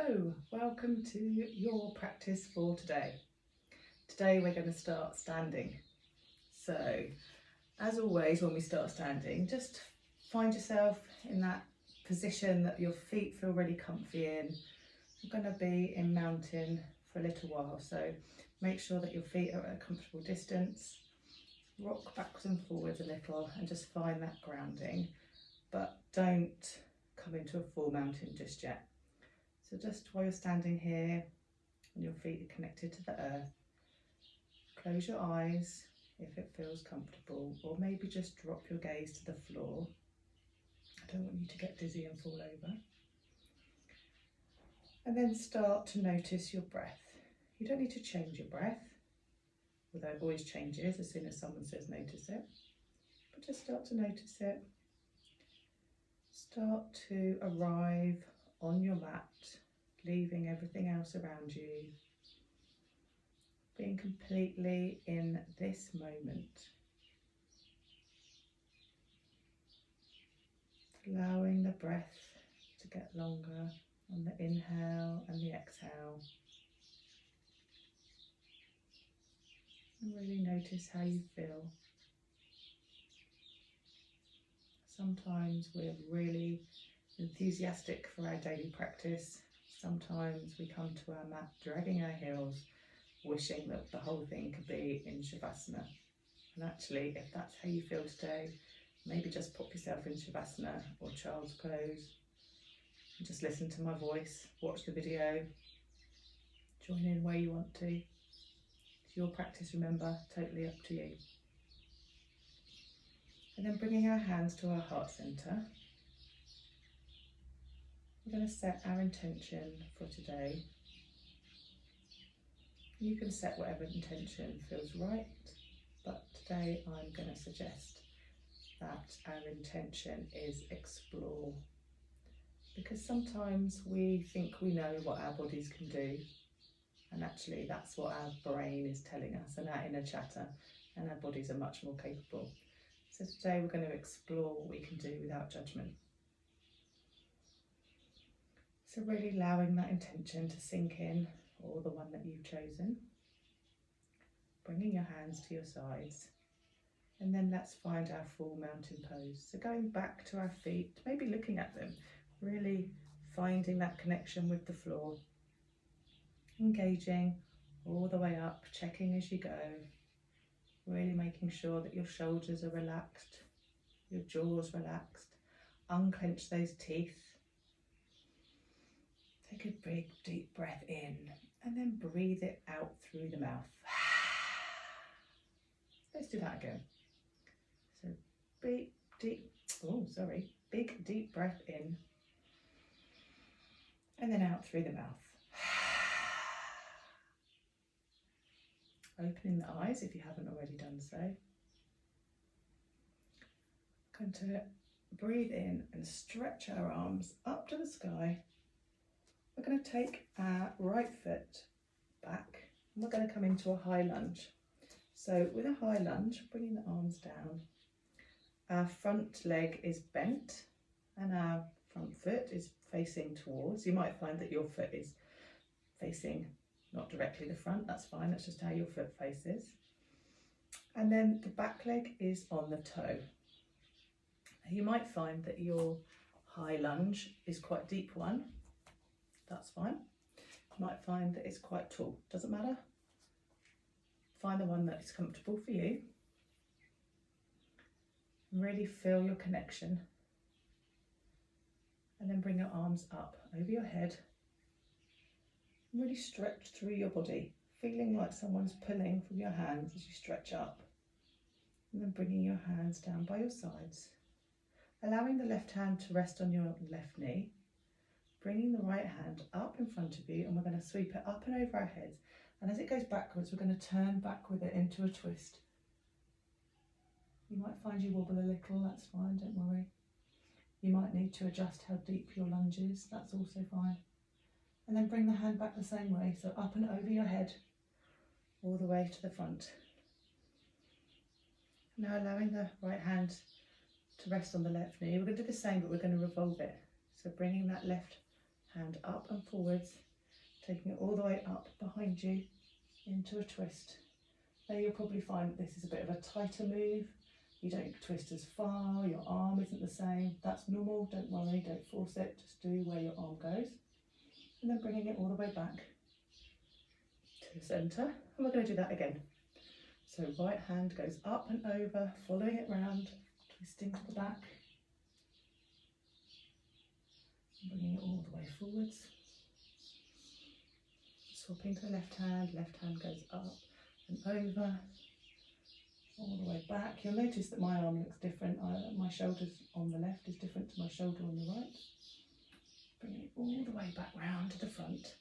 Hello, welcome to your practice for today. Today we're going to start standing. So, as always, when we start standing, just find yourself in that position that your feet feel really comfy in. You're going to be in mountain for a little while, so make sure that your feet are at a comfortable distance. Rock backwards and forwards a little and just find that grounding, but don't come into a full mountain just yet. So just while you're standing here and your feet are connected to the earth, close your eyes if it feels comfortable, or maybe just drop your gaze to the floor. I don't want you to get dizzy and fall over. And then start to notice your breath. You don't need to change your breath, although it always changes as soon as someone says notice it, but just start to notice it. Start to arrive on your mat, leaving everything else around you, being completely in this moment. Allowing the breath to get longer on the inhale and the exhale. And really notice how you feel. Sometimes we're really enthusiastic for our daily practice. Sometimes we come to our mat dragging our heels, wishing that the whole thing could be in Shavasana. And actually, if that's how you feel today, maybe just pop yourself in Shavasana or child's pose. And just listen to my voice, watch the video, join in where you want to. It's your practice, remember, totally up to you. And then bringing our hands to our heart centre, we're going to set our intention for today. You can set whatever intention feels right, but today I'm going to suggest that our intention is explore. Because sometimes we think we know what our bodies can do, and actually that's what our brain is telling us and our inner chatter, and our bodies are much more capable. So today we're going to explore what we can do without judgment. So really allowing that intention to sink in, or the one that you've chosen. Bringing your hands to your sides. And then let's find our full mountain pose. So going back to our feet, maybe looking at them, really finding that connection with the floor. Engaging all the way up, checking as you go. Really making sure that your shoulders are relaxed, your jaw's relaxed. Unclench those teeth. Take a big deep breath in and then breathe it out through the mouth. Let's do that again. So big deep breath in and then out through the mouth. Opening the eyes if you haven't already done so. Going to breathe in and stretch our arms up to the sky. We're going to take our right foot back and we're going to come into a high lunge. So with a high lunge, bringing the arms down, our front leg is bent and our front foot is facing towards. You might find that your foot is facing not directly the front, that's fine, that's just how your foot faces. And then the back leg is on the toe. You might find that your high lunge is quite a deep one. That's fine. You might find that it's quite tall. Doesn't matter. Find the one that is comfortable for you. And really feel your connection. And then bring your arms up over your head. And really stretch through your body, feeling like someone's pulling from your hands as you stretch up. And then bringing your hands down by your sides. Allowing the left hand to rest on your left knee. Bringing the right hand up in front of you, and we're going to sweep it up and over our heads. And as it goes backwards, we're going to turn back with it into a twist. You might find you wobble a little, that's fine, don't worry. You might need to adjust how deep your lunge is, that's also fine. And then bring the hand back the same way, so up and over your head, all the way to the front. Now allowing the right hand to rest on the left knee. We're going to do the same, but we're going to revolve it. So bringing that left hand up and forwards, taking it all the way up behind you into a twist. Now you'll probably find that this is a bit of a tighter move. You don't twist as far, your arm isn't the same. That's normal, don't worry, don't force it, just do where your arm goes. And then bringing it all the way back to the centre, and we're going to do that again. So right hand goes up and over, following it round, twisting to the back, and bringing it all the way forwards. Swapping to the left hand goes up and over, all the way back. You'll notice that my arm looks different. My shoulders on the left is different to my shoulder on the right. Bringing it all the way back round to the front.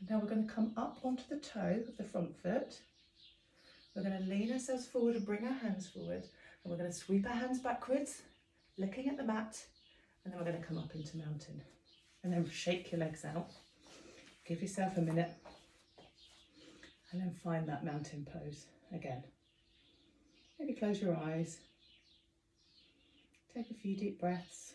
And now we're going to come up onto the toe of the front foot. We're going to lean ourselves forward and bring our hands forward. And we're going to sweep our hands backwards, looking at the mat. And then we're going to come up into mountain. And then shake your legs out. Give yourself a minute. And then find that mountain pose again. Maybe close your eyes. Take a few deep breaths.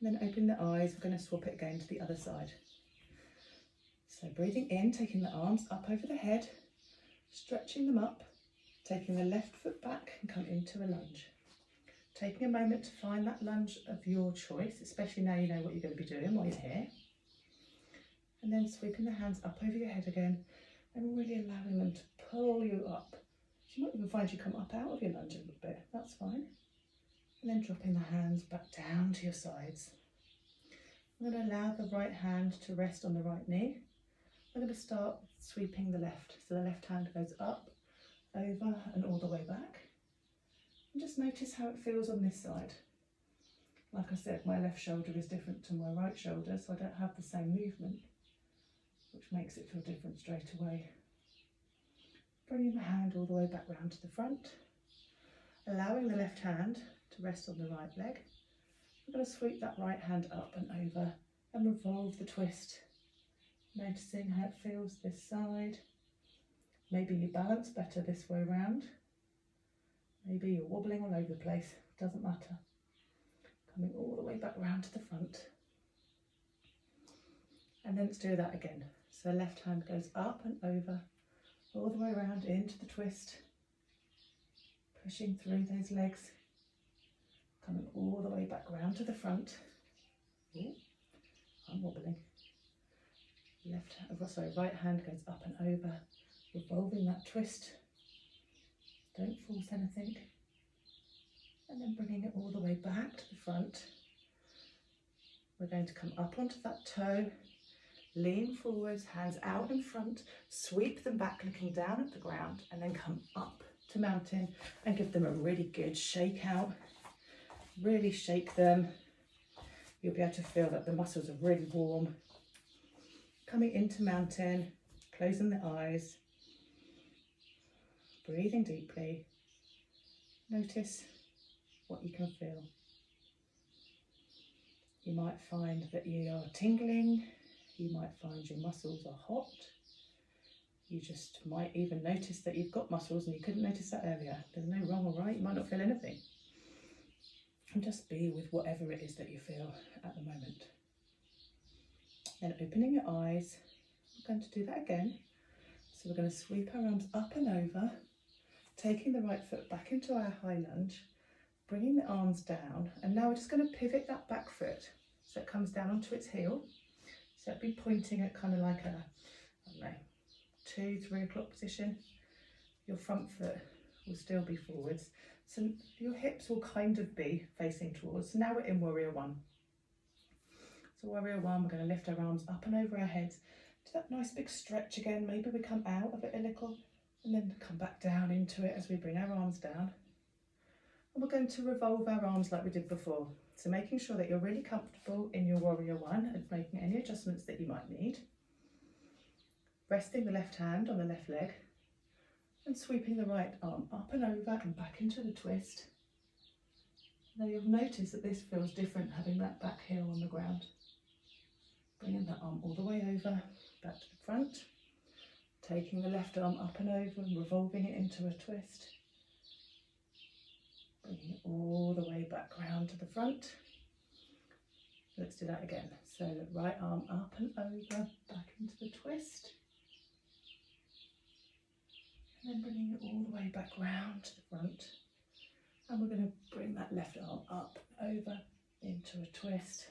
And then open the eyes. We're going to swap it again to the other side. So breathing in, taking the arms up over the head, stretching them up, taking the left foot back and come into a lunge. Taking a moment to find that lunge of your choice, especially now you know what you're going to be doing while you're here. And then sweeping the hands up over your head again and really allowing them to pull you up. You might even find you come up out of your lunge a little bit, that's fine. And then dropping the hands back down to your sides. I'm going to allow the right hand to rest on the right knee. We're going to start sweeping the left. So the left hand goes up, over and all the way back. And just notice how it feels on this side. Like I said, my left shoulder is different to my right shoulder, so I don't have the same movement, which makes it feel different straight away. Bringing the hand all the way back round to the front, allowing the left hand to rest on the right leg. We're going to sweep that right hand up and over and revolve the twist. Noticing how it feels this side. Maybe you balance better this way round. Maybe you're wobbling all over the place, doesn't matter. Coming all the way back round to the front. And then let's do that again. So left hand goes up and over, all the way around into the twist. Pushing through those legs. Coming all the way back round to the front. Ooh, I'm wobbling. Right hand goes up and over, revolving that twist. Don't force anything. And then bringing it all the way back to the front. We're going to come up onto that toe, lean forwards, hands out in front, sweep them back looking down at the ground, and then come up to mountain and give them a really good shake out. Really shake them. You'll be able to feel that the muscles are really warm. Coming into mountain, closing the eyes, breathing deeply. Notice what you can feel. You might find that you are tingling. You might find your muscles are hot. You just might even notice that you've got muscles and you couldn't notice that earlier. There's no wrong or right. You might not feel anything. And just be with whatever it is that you feel at the moment. Then opening your eyes, we're going to do that again. So we're going to sweep our arms up and over, taking the right foot back into our high lunge, bringing the arms down, and now we're just going to pivot that back foot so it comes down onto its heel. So it'll be pointing at kind of like a, I don't know, 2-3 o'clock position. Your front foot will still be forwards, so your hips will kind of be facing towards. So now we're in warrior one. So warrior one, we're going to lift our arms up and over our heads. Do that nice big stretch again. Maybe we come out of it a little and then come back down into it as we bring our arms down. And we're going to revolve our arms like we did before. So making sure that you're really comfortable in your warrior one and making any adjustments that you might need. Resting the left hand on the left leg and sweeping the right arm up and over and back into the twist. Now you'll notice that this feels different having that back heel on the ground. Bringing that arm all the way over, back to the front. Taking the left arm up and over and revolving it into a twist. Bringing it all the way back round to the front. Let's do that again. So right arm up and over, back into the twist. And then bringing it all the way back round to the front. And we're going to bring that left arm up and over into a twist.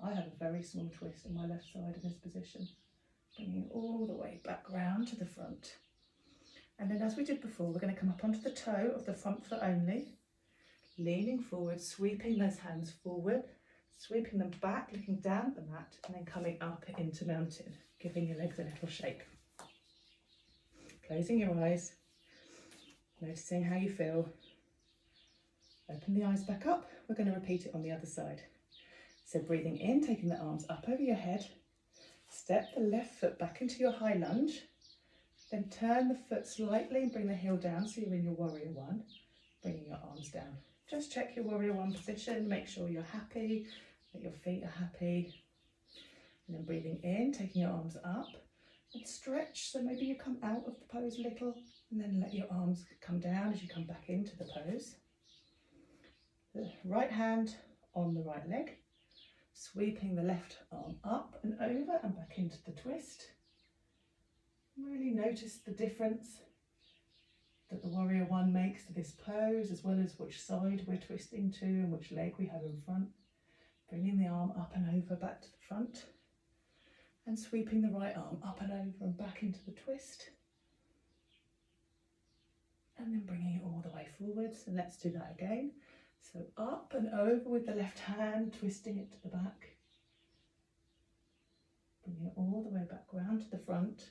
I have a very small twist on my left side in this position. Bringing it all the way back round to the front. And then as we did before, we're going to come up onto the toe of the front foot only. Leaning forward, sweeping those hands forward, sweeping them back, looking down at the mat, and then coming up into mountain, giving your legs a little shake. Closing your eyes, noticing how you feel. Open the eyes back up. We're going to repeat it on the other side. So breathing in, taking the arms up over your head. Step the left foot back into your high lunge. Then turn the foot slightly and bring the heel down so you're in your warrior one. Bringing your arms down. Just check your warrior one position. Make sure you're happy, that your feet are happy. And then breathing in, taking your arms up and stretch. So maybe you come out of the pose a little and then let your arms come down as you come back into the pose. The right hand on the right leg. Sweeping the left arm up and over and back into the twist. Really notice the difference that the warrior one makes to this pose, as well as which side we're twisting to and which leg we have in front. Bringing the arm up and over back to the front and sweeping the right arm up and over and back into the twist. And then bringing it all the way forwards, and let's do that again. So up and over with the left hand, twisting it to the back. Bringing it all the way back round to the front.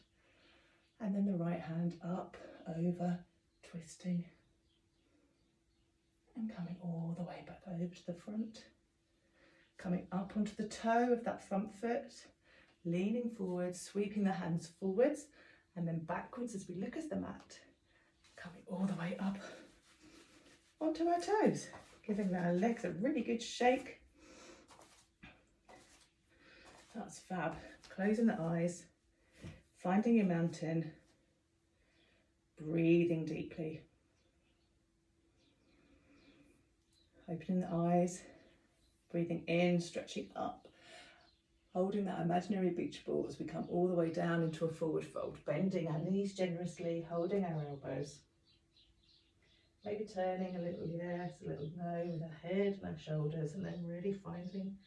And then the right hand up, over, twisting. And coming all the way back over to the front. Coming up onto the toe of that front foot. Leaning forward, sweeping the hands forwards. And then backwards as we look at the mat. Coming all the way up onto our toes. Giving our legs a really good shake. That's fab. Closing the eyes, finding your mountain, breathing deeply. Opening the eyes, breathing in, stretching up, holding that imaginary beach ball as we come all the way down into a forward fold, bending our knees generously, holding our elbows. Maybe turning a little yes, a little no with our head and our shoulders, and then really finding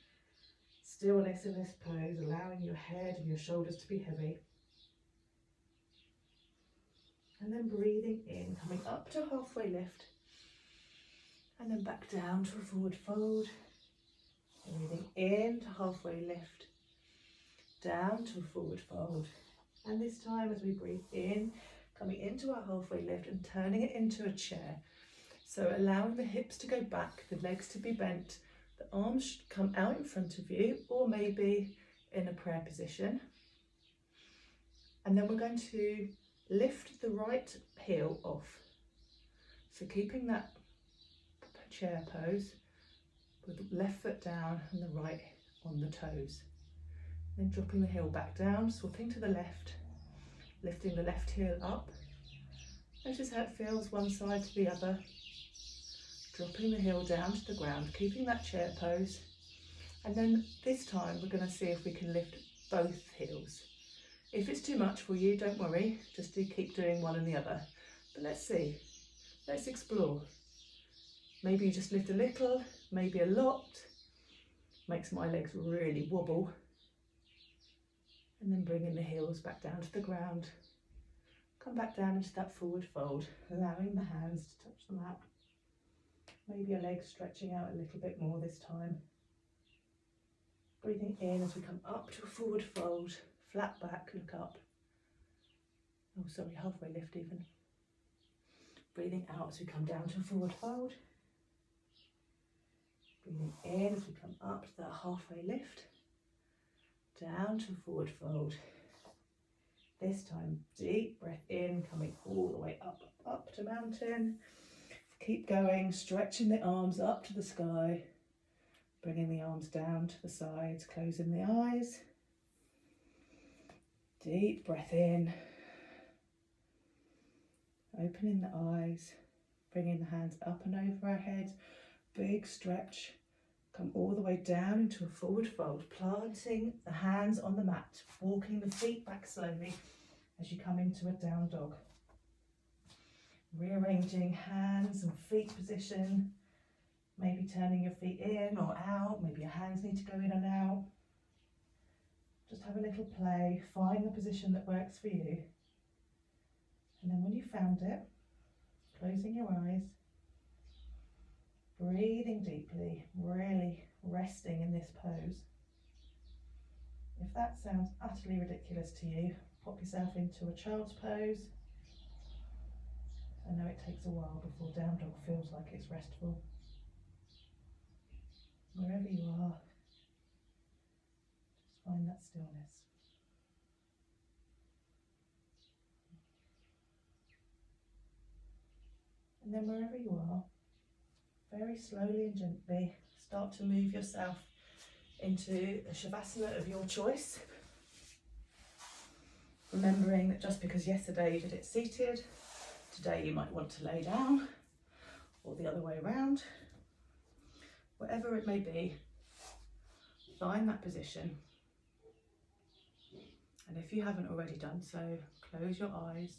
stillness in this pose, allowing your head and your shoulders to be heavy. And then breathing in, coming up to halfway lift, and then back down to a forward fold. Breathing in to halfway lift, down to a forward fold. And this time as we breathe in, coming into our halfway lift and turning it into a chair. So allowing the hips to go back, the legs to be bent, the arms should come out in front of you, or maybe in a prayer position. And then we're going to lift the right heel off. So keeping that chair pose with the left foot down and the right on the toes. Then dropping the heel back down, swapping to the left, lifting the left heel up. Notice how it feels one side to the other. Dropping the heel down to the ground, keeping that chair pose. And then this time we're going to see if we can lift both heels. If it's too much for you, don't worry, just keep doing one and the other. But let's see, let's explore. Maybe you just lift a little, maybe a lot. Makes my legs really wobble. And then bringing the heels back down to the ground. Come back down into that forward fold, allowing the hands to touch the mat. Maybe your legs stretching out a little bit more this time. Breathing in as we come up to a forward fold, flat back, look up. Oh, sorry, halfway lift even. Breathing out as we come down to a forward fold. Breathing in as we come up to that halfway lift. Down to a forward fold. This time, deep breath in, coming all the way up to mountain. Keep going, stretching the arms up to the sky, bringing the arms down to the sides, closing the eyes. Deep breath in, opening the eyes, Bringing the hands up and over our head, big stretch. Come all the way down into a forward fold, planting the hands on the mat, walking the feet back slowly as you come into a down dog. Rearranging hands and feet position, maybe turning your feet in or out, maybe your hands need to go in and out. Just have a little play, find the position that works for you. And then when you found it, closing your eyes, breathing deeply, really resting in this pose. If that sounds utterly ridiculous to you, pop yourself into a child's pose. I know it takes a while before down dog feels like it's restful. Wherever you are, just find that stillness. And then wherever you are, very slowly and gently start to move yourself into a shavasana of your choice. Remembering that just because yesterday you did it seated, today you might want to lay down, or the other way around. Whatever it may be, find that position. And if you haven't already done so, close your eyes.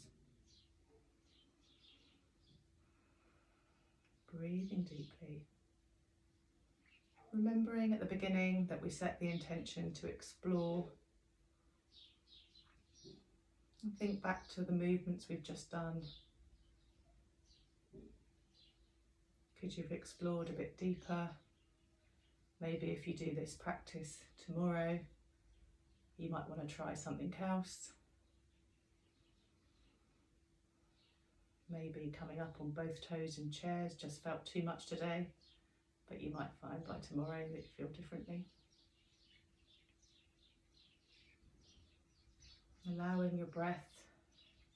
Breathing deeply. Remembering at the beginning that we set the intention to explore. And think back to the movements we've just done. Could you have explored a bit deeper? Maybe if you do this practice tomorrow, you might want to try something else. Maybe coming up on both toes in chairs just felt too much today, but you might find by tomorrow that you feel differently. Allowing your breath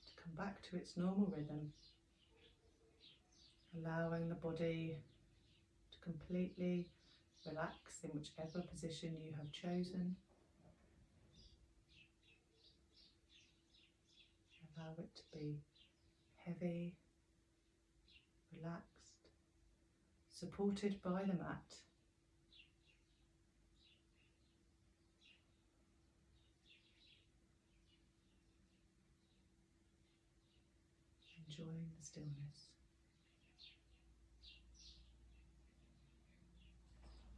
to come back to its normal rhythm. Allowing the body to completely relax in whichever position you have chosen. Allow it to be heavy, relaxed, supported by the mat. Enjoying the stillness.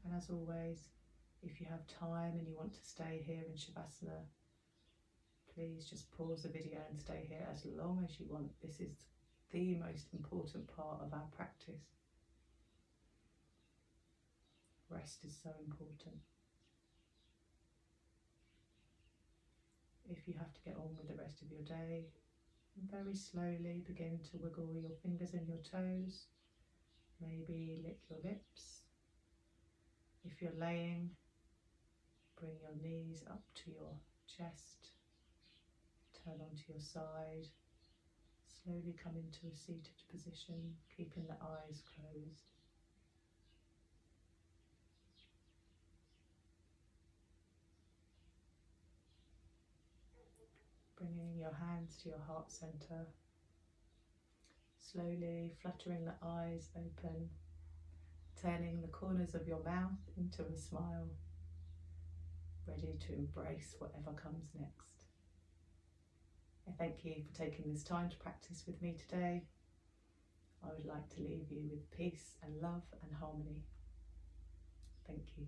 And as always, if you have time and you want to stay here in Shavasana, please just pause the video and stay here as long as you want. This is the most important part of our practice. Rest is so important. If you have to get on with the rest of your day, very slowly begin to wiggle your fingers and your toes. Maybe lick your lips. If you're laying, bring your knees up to your chest. Turn onto your side, slowly come into a seated position, keeping the eyes closed. Bringing your hands to your heart center, slowly fluttering the eyes open, turning the corners of your mouth into a smile, ready to embrace whatever comes next. I thank you for taking this time to practice with me today. I would like to leave you with peace and love and harmony. Thank you.